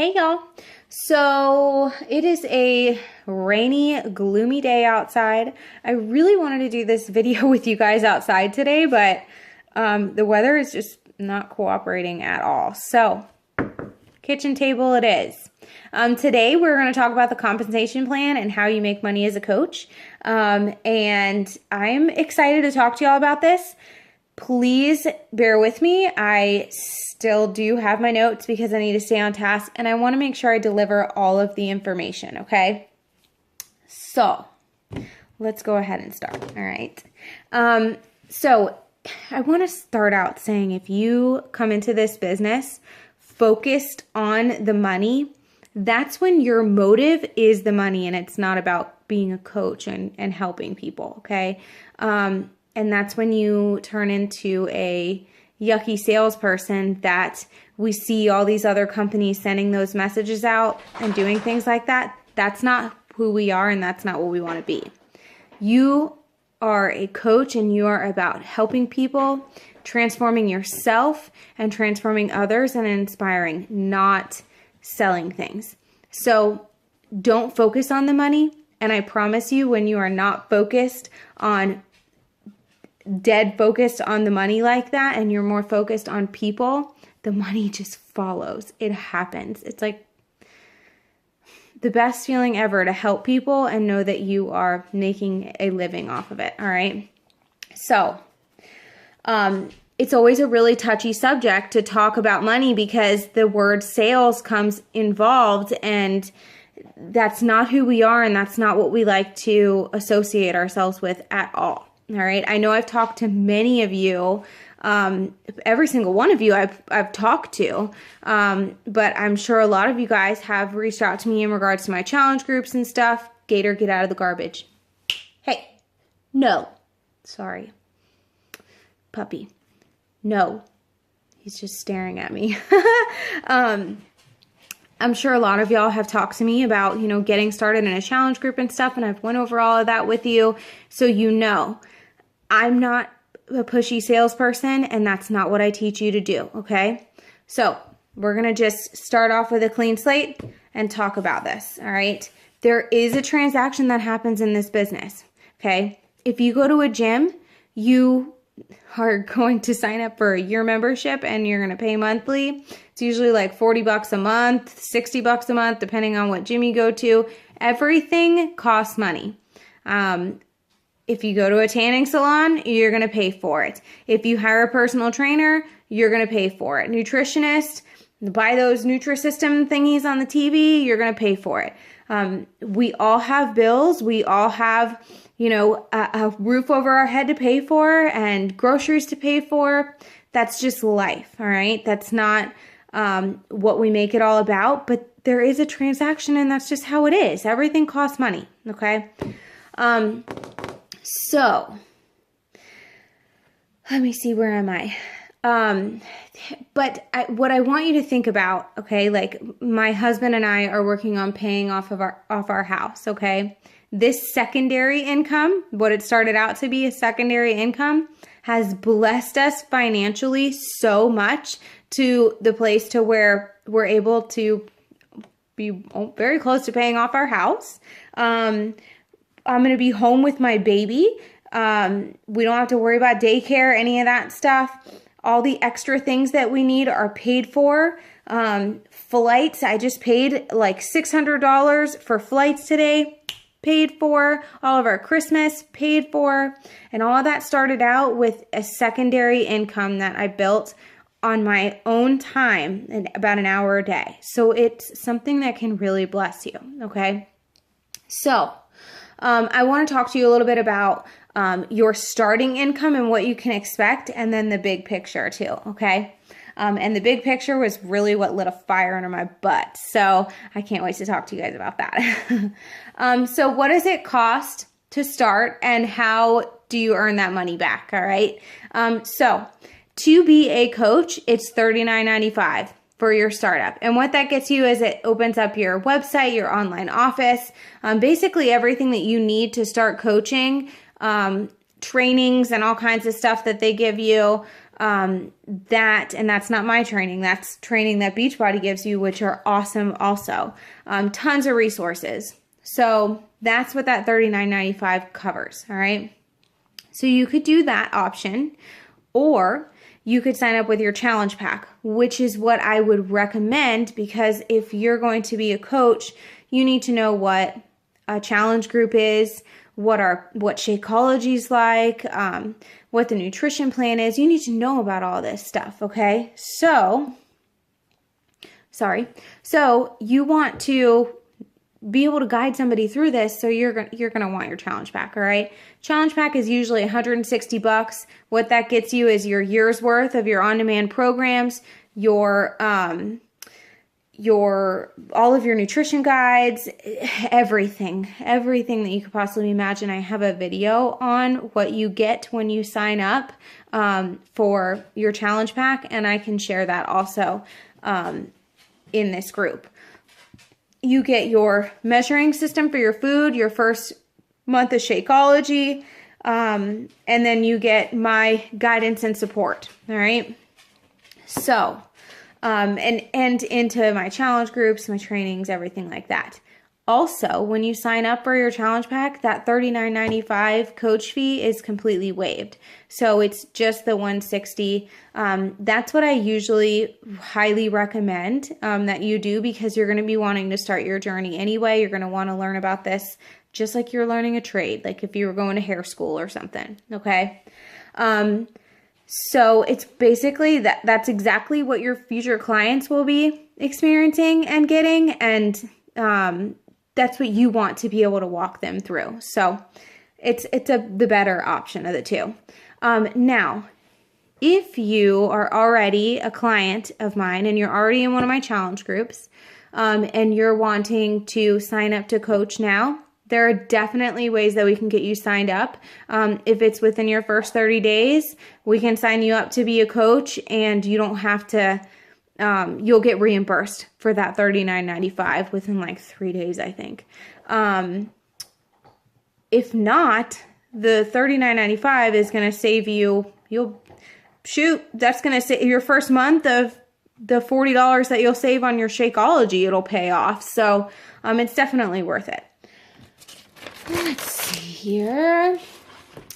Hey y'all. So it is a rainy, gloomy day outside. I really wanted to do this video with you guys outside today, but the weather is just not cooperating at all. So kitchen table it is. Today we're going to talk about the compensation plan and how you make money as a coach. And I'm excited to talk to y'all about this. Please bear with me. I still do have my notes because I need to stay on task and I want to make sure I deliver all of the information, okay? So let's go ahead and start, all right? So I want to start out saying if you come into this business focused on the money, that's when your motive is the money and it's not about being a coach and helping people, okay? And that's when you turn into a yucky salesperson that we see all these other companies sending those messages out and doing things like that. That's not who we are and that's not what we want to be. You are a coach and you are about helping people, transforming yourself and transforming others and inspiring, not selling things. So don't focus on the money. And I promise you, when you are not focused on dead focused on the money like that and you're more focused on people, the money just follows. It happens. It's like the best feeling ever to help people and know that you are making a living off of it. All right. So, it's always a really touchy subject to talk about money because the word sales comes involved and that's not who we are and that's not what we like to associate ourselves with at all. All right. I know I've talked to many of you, every single one of you I've talked to, but I'm sure a lot of you guys have reached out to me in regards to my challenge groups and stuff. Gator, get out of the garbage. Hey, no, sorry. Puppy, no, he's just staring at me. I'm sure a lot of y'all have talked to me about, getting started in a challenge group and stuff, and I've went over all of that with you. So I'm not a pushy salesperson, and that's not what I teach you to do, okay? So we're going to just start off with a clean slate and talk about this, all right? There is a transaction that happens in this business, okay? If you go to a gym, you are going to sign up for a year membership and you're going to pay monthly. It's usually like $40 a month, $60 a month, depending on what gym you go to. Everything costs money. If you go to a tanning salon, you're going to pay for it. If you hire a personal trainer, you're going to pay for it. Nutritionist, buy those Nutrisystem thingies on the TV, you're going to pay for it. We all have bills. We all have, a roof over our head to pay for and groceries to pay for. That's just life, all right? That's not what we make it all about, but there is a transaction and that's just how it is. Everything costs money, okay? So, let me see, where am I? What I want you to think about, okay, like my husband and I are working on paying off our house, okay? This secondary income, what it started out to be a secondary income, has blessed us financially so much to the place to where we're able to be very close to paying off our house. I'm going to be home with my baby. We don't have to worry about daycare, any of that stuff. All the extra things that we need are paid for. Flights, I just paid like $600 for flights today. Paid for. All of our Christmas paid for. And all of that started out with a secondary income that I built on my own time in about an hour a day. So it's something that can really bless you. Okay. So I want to talk to you a little bit about your starting income and what you can expect, and then the big picture too, okay? And the big picture was really what lit a fire under my butt, so I can't wait to talk to you guys about that. So what does it cost to start, and how do you earn that money back, all right? So to be a coach, it's $39.95. For your startup. And what that gets you is it opens up your website, your online office, basically everything that you need to start coaching, trainings and all kinds of stuff that they give you. And that's not my training. That's training that Beachbody gives you, which are awesome also. Tons of resources. So that's what that $39.95 covers, all right? So you could do that option, or you could sign up with your challenge pack, which is what I would recommend, because if you're going to be a coach, you need to know what a challenge group is, what Shakeology is like, what the nutrition plan is. You need to know about all this stuff, okay? So you want to be able to guide somebody through this, so you're gonna want your challenge pack, all right? Challenge pack is usually $160. What that gets you is your year's worth of your on-demand programs, your all of your nutrition guides, everything that you could possibly imagine. I have a video on what you get when you sign up for your challenge pack, and I can share that also in this group. You get your measuring system for your food, your first month of Shakeology, and then you get my guidance and support, all right? So, and into my challenge groups, my trainings, everything like that. Also, when you sign up for your challenge pack, that $39.95 coach fee is completely waived. So it's just the $160. That's what I usually highly recommend that you do, because you're going to be wanting to start your journey anyway. You're going to want to learn about this just like you're learning a trade, like if you were going to hair school or something, okay? So it's basically that's exactly what your future clients will be experiencing and getting, and that's what you want to be able to walk them through. So it's the better option of the two. Now, if you are already a client of mine and you're already in one of my challenge groups, and you're wanting to sign up to coach now, there are definitely ways that we can get you signed up. If it's within your first 30 days, we can sign you up to be a coach, and you don't have to, you'll get reimbursed for that $39.95 within like 3 days, I think. If not, the $39.95 is going to save you, that's going to save your first month of the $40 that you'll save on your Shakeology. It'll pay off. So it's definitely worth it. Let's see here.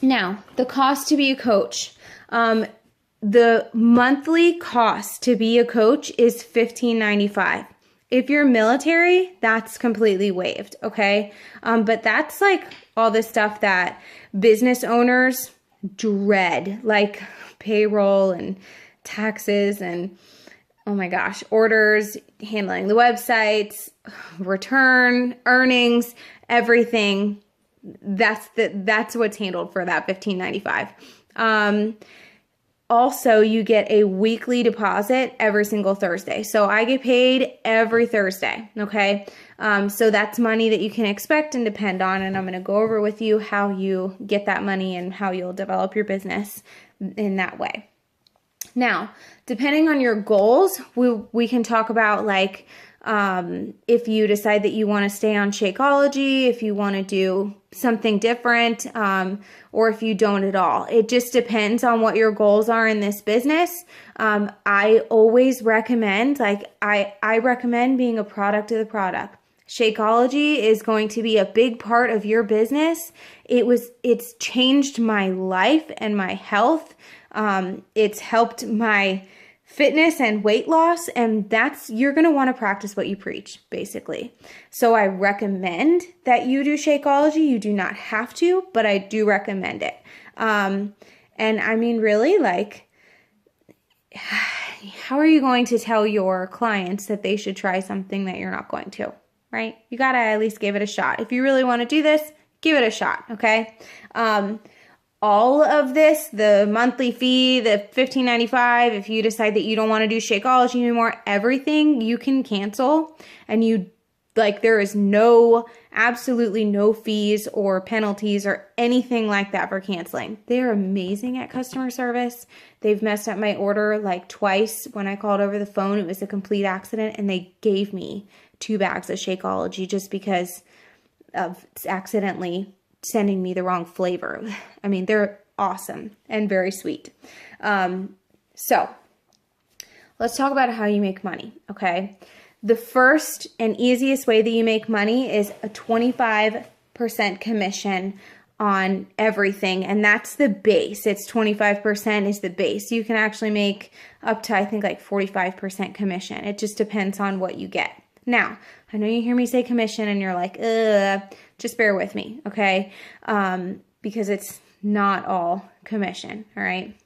Now, the cost to be a coach. The monthly cost to be a coach is $15.95. If you're military, that's completely waived, okay? But that's like all the stuff that business owners dread, like payroll and taxes and, oh my gosh, orders, handling the websites, return, earnings, everything. That's what's handled for that $15.95. Also, you get a weekly deposit every single Thursday. So I get paid every Thursday, okay? So that's money that you can expect and depend on, and I'm going to go over with you how you get that money and how you'll develop your business in that way. Now, depending on your goals, we can talk about like if you decide that you want to stay on Shakeology, if you want to do something different, or if you don't at all. It just depends on what your goals are in this business. I always recommend, I recommend being a product of the product. Shakeology is going to be a big part of your business. It's changed my life and my health. It's helped my fitness and weight loss, and you're going to want to practice what you preach, basically. So I recommend that you do Shakeology. You do not have to, but I do recommend it. And I mean, really, like, how are you going to tell your clients that they should try something that you're not going to, right? You got to at least give it a shot. If you really want to do this, give it a shot, okay? All of this, the monthly fee, the $15.95, if you decide that you don't want to do Shakeology anymore, everything you can cancel, and there is absolutely no fees or penalties or anything like that for canceling. They're amazing at customer service. They've messed up my order like twice. When I called over the phone, it was a complete accident, and they gave me 2 bags of Shakeology just because of accidentally sending me the wrong flavor. I mean, they're awesome and very sweet. So let's talk about how you make money, okay? The first and easiest way that you make money is a 25% commission on everything, and that's the base. It's 25% is the base. You can actually make up to, I think, like 45% commission. It just depends on what you get. Now, I know you hear me say commission and you're like, just bear with me, okay? Because it's not all commission, all right?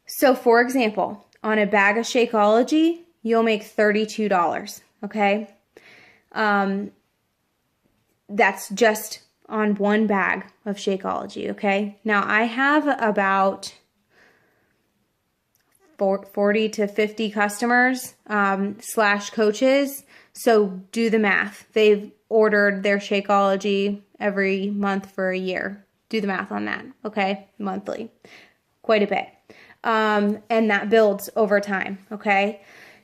So, for example, on a bag of Shakeology, you'll make $32, okay? That's just on one bag of Shakeology, okay? Now, I have about 40 to 50 customers / coaches, so do the math. They've ordered their Shakeology every month for a year. Do the math on that, okay? Monthly. Quite a bit. And that builds over time, okay?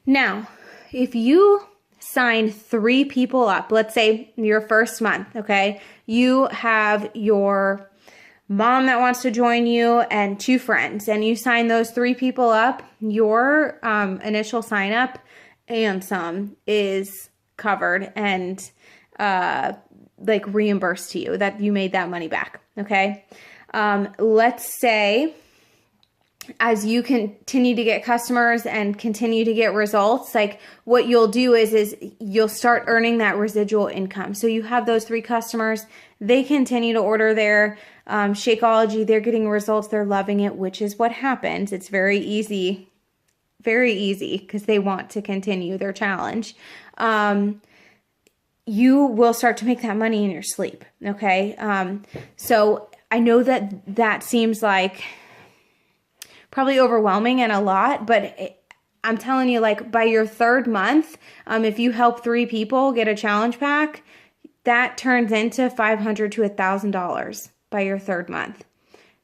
Now, if you sign 3 people up, let's say your first month, okay? You have your mom that wants to join you and 2 friends, and you sign those 3 people up, your initial sign up and some is covered and like reimbursed to you, that you made that money back, okay? Let's say as you continue to get customers and continue to get results, like what you'll do is you'll start earning that residual income. So you have those 3 customers, they continue to order their Shakeology, they're getting results, they're loving it, which is what happens. It's very easy because they want to continue their challenge. You will start to make that money in your sleep, okay? So I know that seems like probably overwhelming and a lot, but I'm telling you, like by your 3rd month, if you help 3 people get a challenge pack, that turns into $500 to $1,000 by your 3rd month.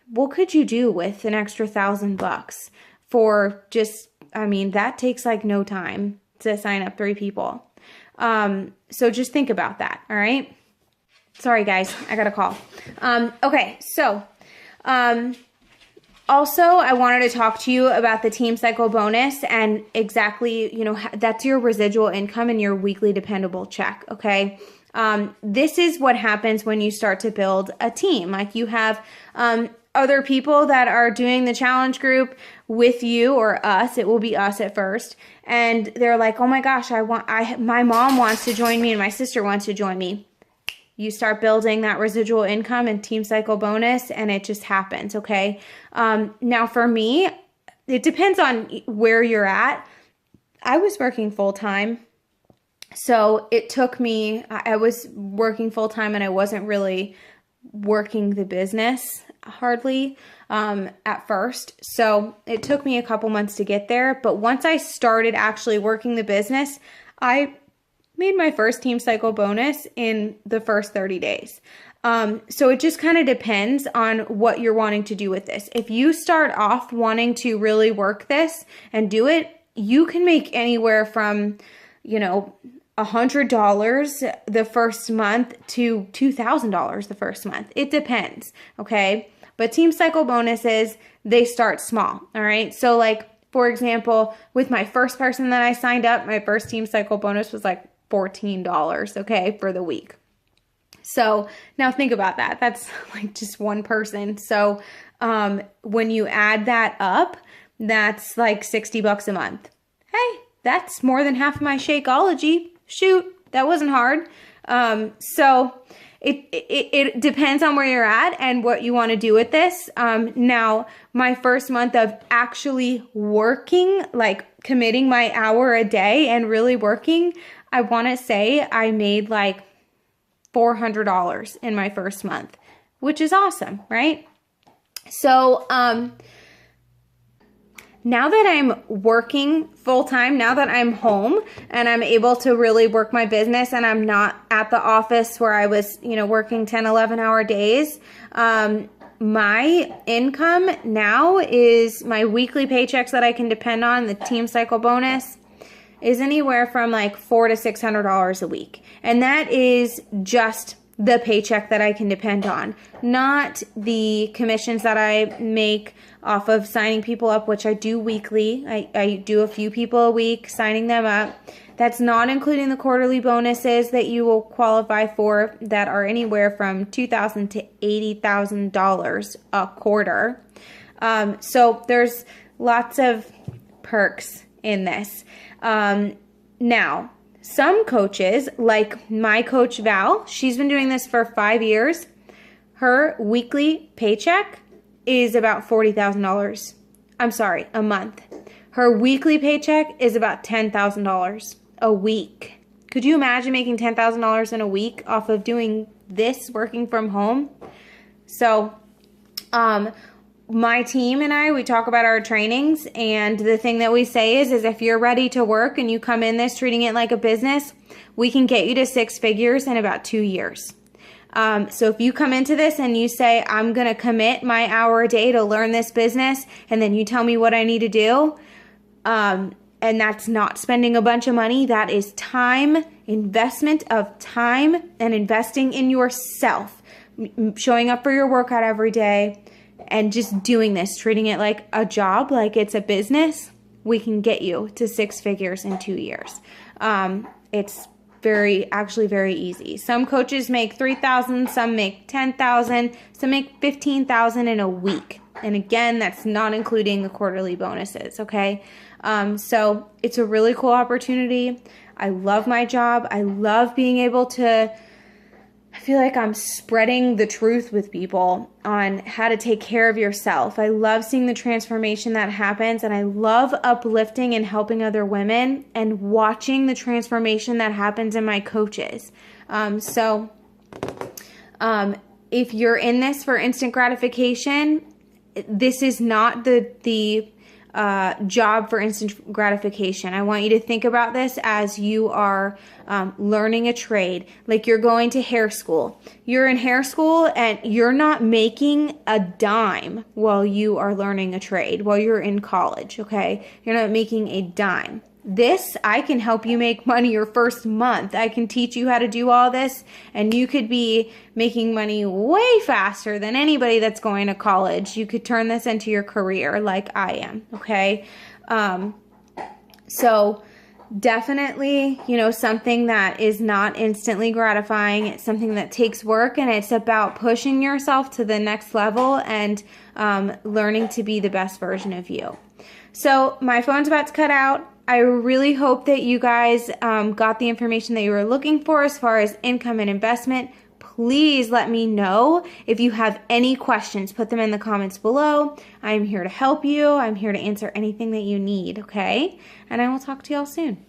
What could you do with an extra $1,000 for just, I mean, that takes like no time to sign up 3 people. So just think about that. All right. Sorry guys, I got a call. Okay. So, also, I wanted to talk to you about the Team Cycle bonus and exactly, that's your residual income and your weekly dependable check, okay? This is what happens when you start to build a team. Like you have other people that are doing the challenge group with you or us. It will be us at first. And they're like, oh my gosh, my mom wants to join me and my sister wants to join me. You start building that residual income and Team Cycle bonus, and it just happens, okay? Now, for me, it depends on where you're at. I was working full-time, so it took me, I was working full-time, and I wasn't really working the business hardly at first. So it took me a couple months to get there, but once I started actually working the business, I made my first Team Cycle bonus in the first 30 days. So it just kind of depends on what you're wanting to do with this. If you start off wanting to really work this and do it, you can make anywhere from, $100 the first month to $2,000 the first month. It depends, okay? But Team Cycle bonuses, they start small, all right? So like, for example, with my first person that I signed up, my first Team Cycle bonus was like $14, okay, for the week. So now think about that. That's like just one person. So when you add that up, that's like $60 a month. Hey, that's more than half of my Shakeology. Shoot, that wasn't hard. So it depends on where you're at and what you want to do with this. Now, my first month of actually working, like committing my hour a day and really working, I want to say I made like $400 in my first month, which is awesome, right? So, now that I'm working full-time, now that I'm home and I'm able to really work my business and I'm not at the office where I was, working 10, 11-hour days, my income now is my weekly paychecks that I can depend on, the Team Cycle bonus, is anywhere from like $400 to $600 a week. And that is just the paycheck that I can depend on, not the commissions that I make off of signing people up, which I do weekly. I do a few people a week, signing them up. That's not including the quarterly bonuses that you will qualify for that are anywhere from $2,000 to $80,000 a quarter. So there's lots of perks in this. Now, some coaches, like my coach Val, she's been doing this for 5 years. Her weekly paycheck is about $40,000. I'm sorry, a month. Her weekly paycheck is about $10,000 a week. Could you imagine making $10,000 in a week off of doing this, working from home? So, my team and I, we talk about our trainings, and the thing that we say is if you're ready to work and you come in this treating it like a business, we can get you to 6 figures in about 2 years. So if you come into this and you say, I'm going to commit my hour a day to learn this business, and then you tell me what I need to do, and that's not spending a bunch of money, that is time, investment of time, and investing in yourself, showing up for your workout every day, and just doing this, treating it like a job, like it's a business, we can get you to 6 figures in 2 years. It's actually very easy. Some coaches make $3,000, some make $10,000, some make $15,000 in a week. And again, that's not including the quarterly bonuses, okay? So it's a really cool opportunity. I love my job. I love being able to, I feel like I'm spreading the truth with people on how to take care of yourself. I love seeing the transformation that happens, and I love uplifting and helping other women and watching the transformation that happens in my coaches. If you're in this for instant gratification, this is not the job for instant gratification. I want you to think about this as you are learning a trade. Like you're going to hair school. You're in hair school and you're not making a dime while you are learning a trade, while you're in college, okay? You're not making a dime. This, I can help you make money your first month. I can teach you how to do all this, and you could be making money way faster than anybody that's going to college. You could turn this into your career like I am, okay? So definitely, something that is not instantly gratifying. It's something that takes work, and it's about pushing yourself to the next level and learning to be the best version of you. So my phone's about to cut out. I really hope that you guys got the information that you were looking for as far as income and investment. Please let me know if you have any questions. Put them in the comments below. I'm here to help you. I'm here to answer anything that you need, okay? And I will talk to y'all soon.